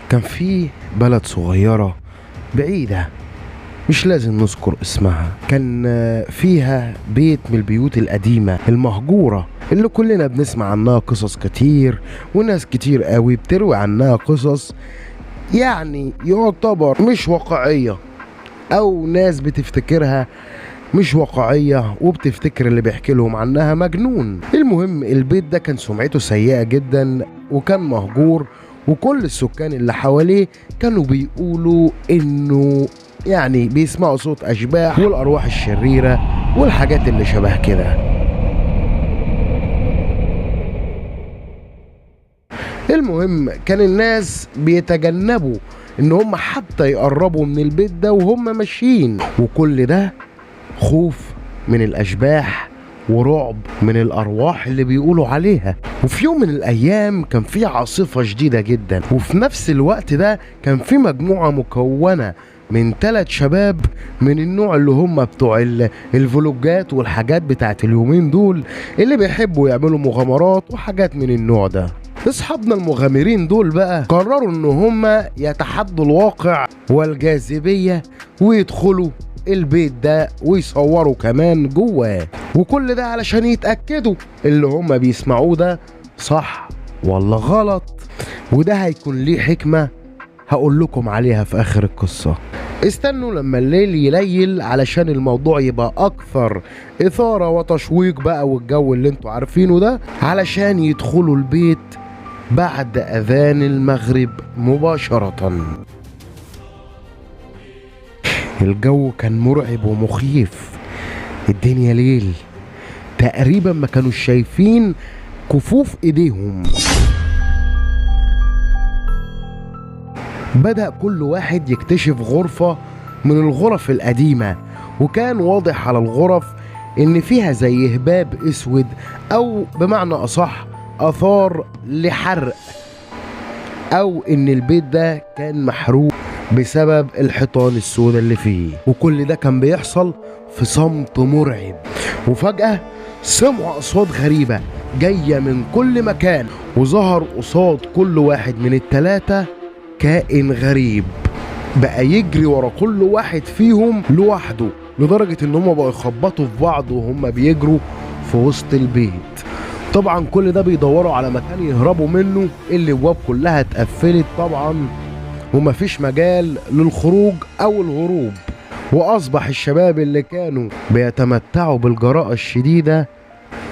كان في بلد صغيرة بعيدة، مش لازم نذكر اسمها. كان فيها بيت من البيوت القديمة المهجورة اللي كلنا بنسمع عنها قصص كتير، وناس كتير قوي بتروي عنها قصص يعني يعتبر مش واقعية، او ناس بتفتكرها مش واقعية وبتفتكر اللي بيحكي لهم عنها مجنون. المهم البيت ده كان سمعته سيئة جدا وكان مهجور، وكل السكان اللي حواليه كانوا بيقولوا انه يعني بيسمعوا صوت اشباح والارواح الشريرة والحاجات اللي شبه كده. المهم كان الناس بيتجنبوا ان هم حتى يقربوا من البيت ده وهم ماشيين، وكل ده خوف من الاشباح ورعب من الارواح اللي بيقولوا عليها. وفي يوم من الايام كان في عاصفة شديدة جدا، وفي نفس الوقت ده كان في مجموعة مكونة من 3 شباب من النوع اللي هم بتوع الفلوجات والحاجات بتاعت اليومين دول اللي بيحبوا يعملوا مغامرات وحاجات من النوع ده. اصحابنا المغامرين دول بقى قرروا ان هم يتحدوا الواقع والجاذبية ويدخلوا البيت ده ويصوروا كمان جواه، وكل ده علشان يتأكدوا اللي هم بيسمعوه ده صح ولا غلط. وده هيكون ليه حكمة هقول لكم عليها في آخر القصة. استنوا لما الليل يليل علشان الموضوع يبقى أكثر إثارة وتشويق بقى، والجو اللي انتوا عارفينه ده، علشان يدخلوا البيت بعد أذان المغرب مباشرة. الجو كان مرعب ومخيف، الدنيا ليل، تقريبا ما كانوا شايفين كفوف ايديهم. بدأ كل واحد يكتشف غرفة من الغرف القديمة، وكان واضح على الغرف ان فيها زي هباب اسود، او بمعنى اصح اثار لحرق، او ان البيت ده كان محروق بسبب الحيطان السوداء اللي فيه. وكل ده كان بيحصل في صمت مرعب، وفجأة سمعوا أصوات غريبة جاية من كل مكان، وظهر قصاد كل واحد من ال3 كائن غريب بقى يجري ورا كل واحد فيهم لوحده، لدرجة ان هم بقوا يخبطوا في بعض وهم بيجروا في وسط البيت. طبعا كل ده بيدوروا على مكان يهربوا منه، الابواب كلها اتقفلت طبعا ومفيش مجال للخروج او الهروب. واصبح الشباب اللي كانوا بيتمتعوا بالجراءة الشديدة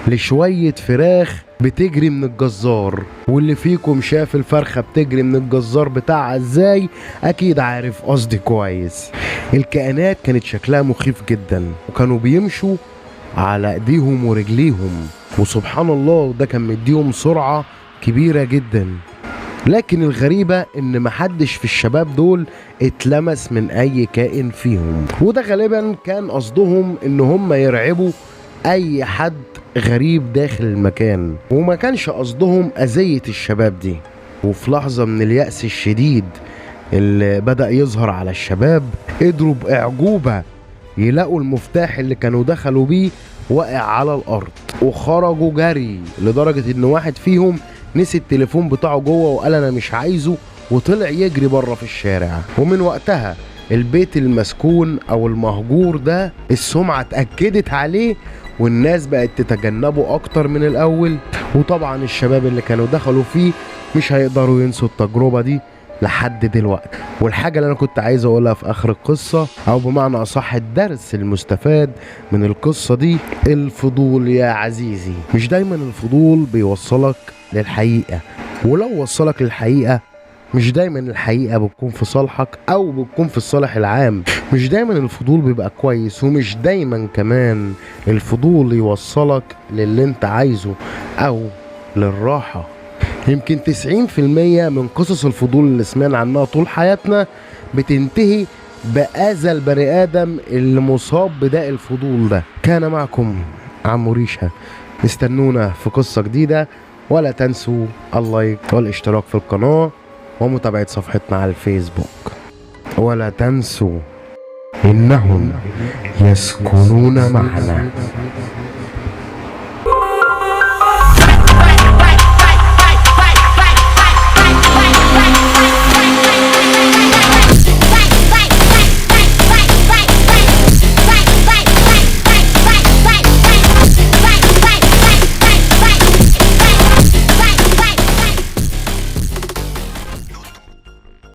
لشوية فراخ بتجري من الجزار، واللي فيكم شاف الفرخة بتجري من الجزار بتاعها ازاي اكيد عارف قصدي كويس. الكائنات كانت شكلها مخيف جدا، وكانوا بيمشوا على ايديهم ورجليهم، وسبحان الله ده كان مديهم سرعة كبيرة جدا. لكن الغريبة ان محدش في الشباب دول اتلمس من اي كائن فيهم، وده غالبا كان قصدهم ان هم يرعبوا اي حد غريب داخل المكان، وما كانش قصدهم اذية الشباب دي. وفي لحظة من اليأس الشديد اللي بدأ يظهر على الشباب، قدروا بإعجوبة يلاقوا المفتاح اللي كانوا دخلوا بيه واقع على الارض، وخرجوا جري لدرجة ان واحد فيهم نسي التليفون بتاعه جوه وقال انا مش عايزه، وطلع يجري بره في الشارع. ومن وقتها البيت المسكون او المهجور ده السمعة اتأكدت عليه، والناس بقت تتجنبه اكتر من الاول. وطبعا الشباب اللي كانوا دخلوا فيه مش هيقدروا ينسوا التجربة دي لحد دلوقتي. والحاجة اللي انا كنت عايز اقولها في اخر القصة، او بمعنى اصح الدرس المستفاد من القصة دي، الفضول يا عزيزي مش دايما الفضول بيوصلك للحقيقة، ولو وصلك للحقيقة مش دايما الحقيقة بتكون في صالحك او بتكون في الصالح العام. مش دايما الفضول بيبقى كويس، ومش دايما كمان الفضول يوصلك للي انت عايزه او للراحة. يمكن 90% من قصص الفضول اللي سمعنا عنها طول حياتنا بتنتهي بأذى البني آدم اللي مصاب بداء الفضول ده. كان معكم عمو ريشة، استنونا في قصة جديدة، ولا تنسوا اللايك والاشتراك في القناة ومتابعة صفحتنا على الفيسبوك. ولا تنسوا إنهم يسكنون معنا.